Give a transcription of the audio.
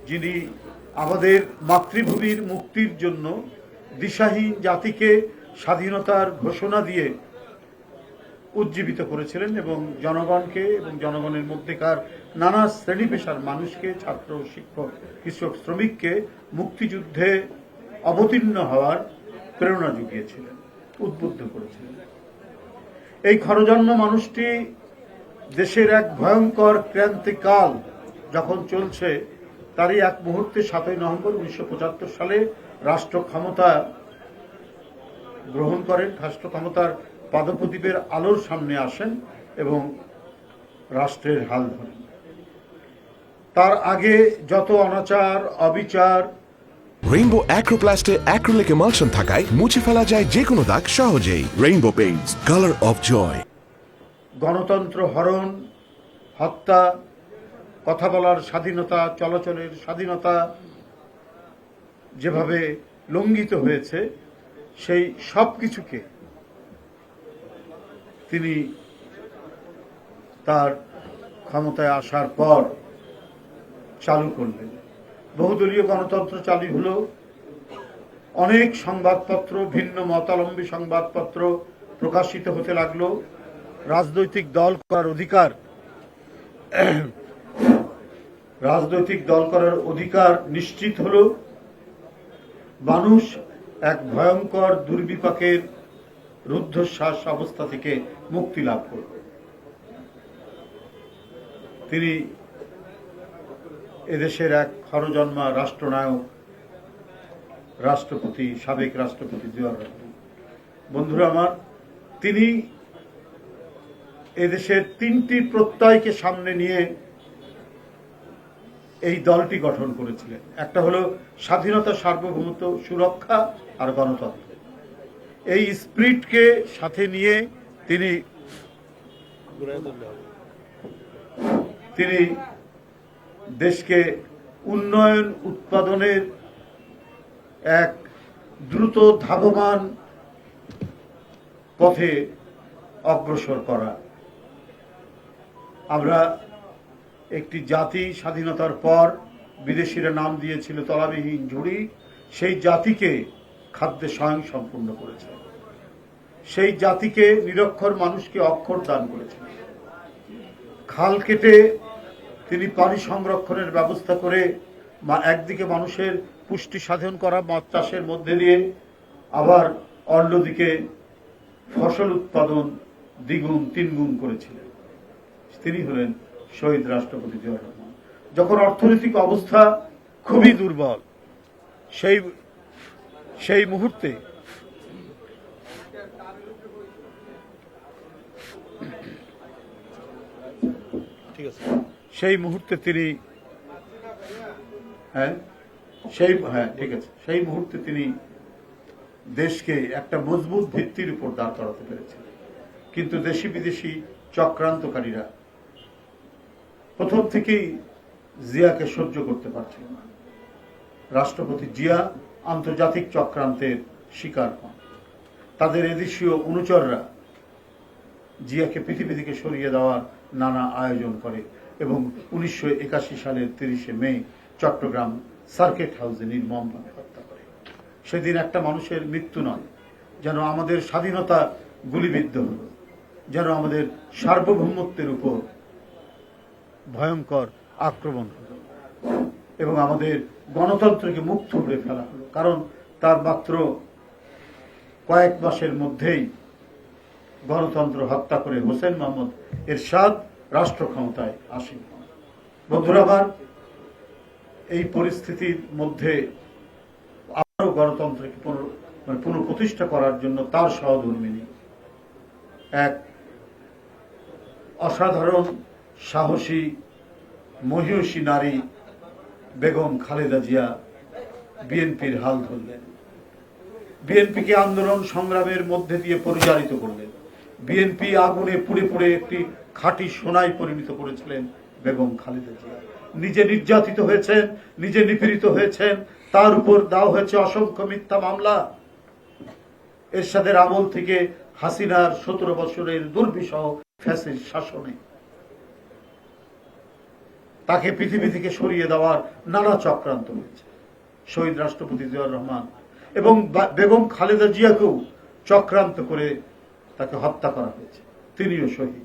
যিনি আমাদের মাতৃভূমির মুক্তির জন্য দিশাহীন জাতিকে স্বাধীনতার ঘোষণা দিয়ে উজ্জীবিত করেছিলেন এবং জনগণকে এবং জনগণের মধ্যেকার নানা শ্রেণী পেশার মানুষকে, ছাত্র, শিক্ষক, কৃষক, শ্রমিককে মুক্তিযুদ্ধে অবতীর্ণ হওয়ার প্রেরণা জুগিয়েছিলেন, উদ্বুদ্ধ করেছিলেন। এই খরজন্ম মানুষটি দেশের এক ভয়ঙ্কর ক্রান্তিকাল যখন চলছে, তারই এক মুহূর্তে ৭ই নভেম্বর ১৯৭৫ সালে রাষ্ট্র ক্ষমতা গ্রহণ করেন, রাষ্ট্র ক্ষমতার পাদপ্রদীপের আলোর সামনে আসেন এবং রাষ্ট্রের হাল ধরেন। তার আগে যত অনাচার, অবিচার, রেইনবো অ্যাক্রোপ্লাস্টে অ্যাক্রিলিক এমালশন থাকায় মুছে ফেলা যায় যে কোনো দাগ সহজেই। Rainbow paints, colour of joy. গণতন্ত্র হরণ, হত্যা, কথা বলার স্বাধীনতা, চলাচলের স্বাধীনতা যেভাবে লঙ্ঘিত হয়েছে, সেই সব কিছুকে তিনি তার ক্ষমতায় আসার পর চালু করলেন। বহুদলীয় গণতন্ত্র চালু হলো, অনেক সংবাদপত্র, ভিন্ন মতাবলম্বী সংবাদপত্র প্রকাশিত হতে লাগলো, রাজনৈতিক দল করার অধিকার নিশ্চিত হলো, মানুষ এক ভয়ঙ্কর দুর্বিপাকের রুদ্ধশ্বাস অবস্থা থেকে মুক্তি লাভ করল। তিনি এদেশের এক খরজন্মা রাষ্ট্রনায়ক, রাষ্ট্রপতি, সাবেক রাষ্ট্রপতি জিয়াউর রহমান। বন্ধুরা আমার, তিনি এদেশের ৩টি প্রত্যয়কে সামনে নিয়ে এই দলটি গঠন করেছিলেন। একটা হলো স্বাধীনতা, সার্বভৌমত্ব, সুরক্ষা আর গণতন্ত্র। এই স্পিরিটকে সাথে নিয়ে তিনি দেশকে উন্নয়ন, উৎপাদনের এক দ্রুত ধাবমান পথে অগ্রসর করা। আমরা একটি জাতি স্বাধীনতার পর বিদেশিরা নাম দিয়েছিল তলাবিহীন ঝুড়ি, সেই জাতিকে খাদ্যে স্বয়ংসম্পূর্ণ করেছে, সেই জাতিকে নিরক্ষর মানুষকে অক্ষর দান করেছে। খাল কেটে তিনি পানি সংরক্ষণের ব্যবস্থা করে একদিকে মানুষের পুষ্টি সাধন করা মাছ চাষের মধ্যে দিয়ে, আবার অন্যদিকে ফসল উৎপাদন দ্বিগুণ তিনগুণ করেছিলেন। তিনি হলেন শহীদ রাষ্ট্রপতি জিয়াউর রহমান। যখন অর্থনৈতিক অবস্থা খুবই দুর্বল, সেই মুহূর্তে তিনি সেই মুহূর্তে তিনি দেশকে একটা মজবুত ভিত্তির উপর দাঁড় করাতে পেরেছিলেন। কিন্তু দেশি বিদেশি চক্রান্তকারীরা প্রথম থেকেই জিয়াকে সহ্য করতে পারছিল না। রাষ্ট্রপতি জিয়া আন্তর্জাতিক চক্রান্তের শিকার হন। তাদের এদেশীয় অনুচররা জিয়াকে পৃথিবী থেকে সরিয়ে দেওয়ার নানা আয়োজন করে এবং ১৯৮১ সালের ৩০শে মে চট্টগ্রাম সার্কিট হাউসে নির্মমভাবে হত্যা করে। সেদিন একটা মানুষের মৃত্যু নয়, যেন আমাদের স্বাধীনতা গুলিবিদ্ধ হল, যেন আমাদের সার্বভৌমত্বের উপর ভয়ঙ্কর আক্রমণ হল এবং আমাদের গণতন্ত্রকে মুখ থুবড়ে ফেলা হলো। কারণ তার মাত্র কয়েক মাসের মধ্যেই গণতন্ত্র হত্যা করে হোসেন মোহাম্মদ এরশাদ রাষ্ট্র ক্ষমতায় আসীন হন। বন্ধুরা আমার, এই পরিস্থিতির মধ্যে আরো গণতন্ত্রকে পুনঃপ্রতিষ্ঠা করার জন্য তার সহধর্মিণী এক অসাধারণ সাহসী মহিষী নারী বেগম খালেদা জিয়া বিএনপির হাল ধরলেন। বিএনপিকে আন্দোলন সংগ্রামের মধ্যে দিয়ে পরিচালিত করলেন। বিএনপি আগুনে পুড়ে পুড়ে একটি খাঁটি সোনায় পরিণত করেছিলেন বেগম খালেদা জিয়া। নিজে নির্যাতিত হয়েছেন, নিজে নিপীড়িত হয়েছেন, তার উপর দেওয়া হয়েছে অসংখ্য মিথ্যা মামলা। এরশাদের আমল থেকে হাসিনার ১৭ বছরের দুর্বিষহ ফ্যাসিস্ট শাসনে তাকে পৃথিবী থেকে সরিয়ে দেওয়ার নানা চক্রান্ত হয়েছে। শহীদ রাষ্ট্রপতি জিয়াউর রহমান এবং বেগম খালেদা জিয়াকেও চক্রান্ত করে তাকে হত্যা করা হয়েছে, তিনিও শহীদ।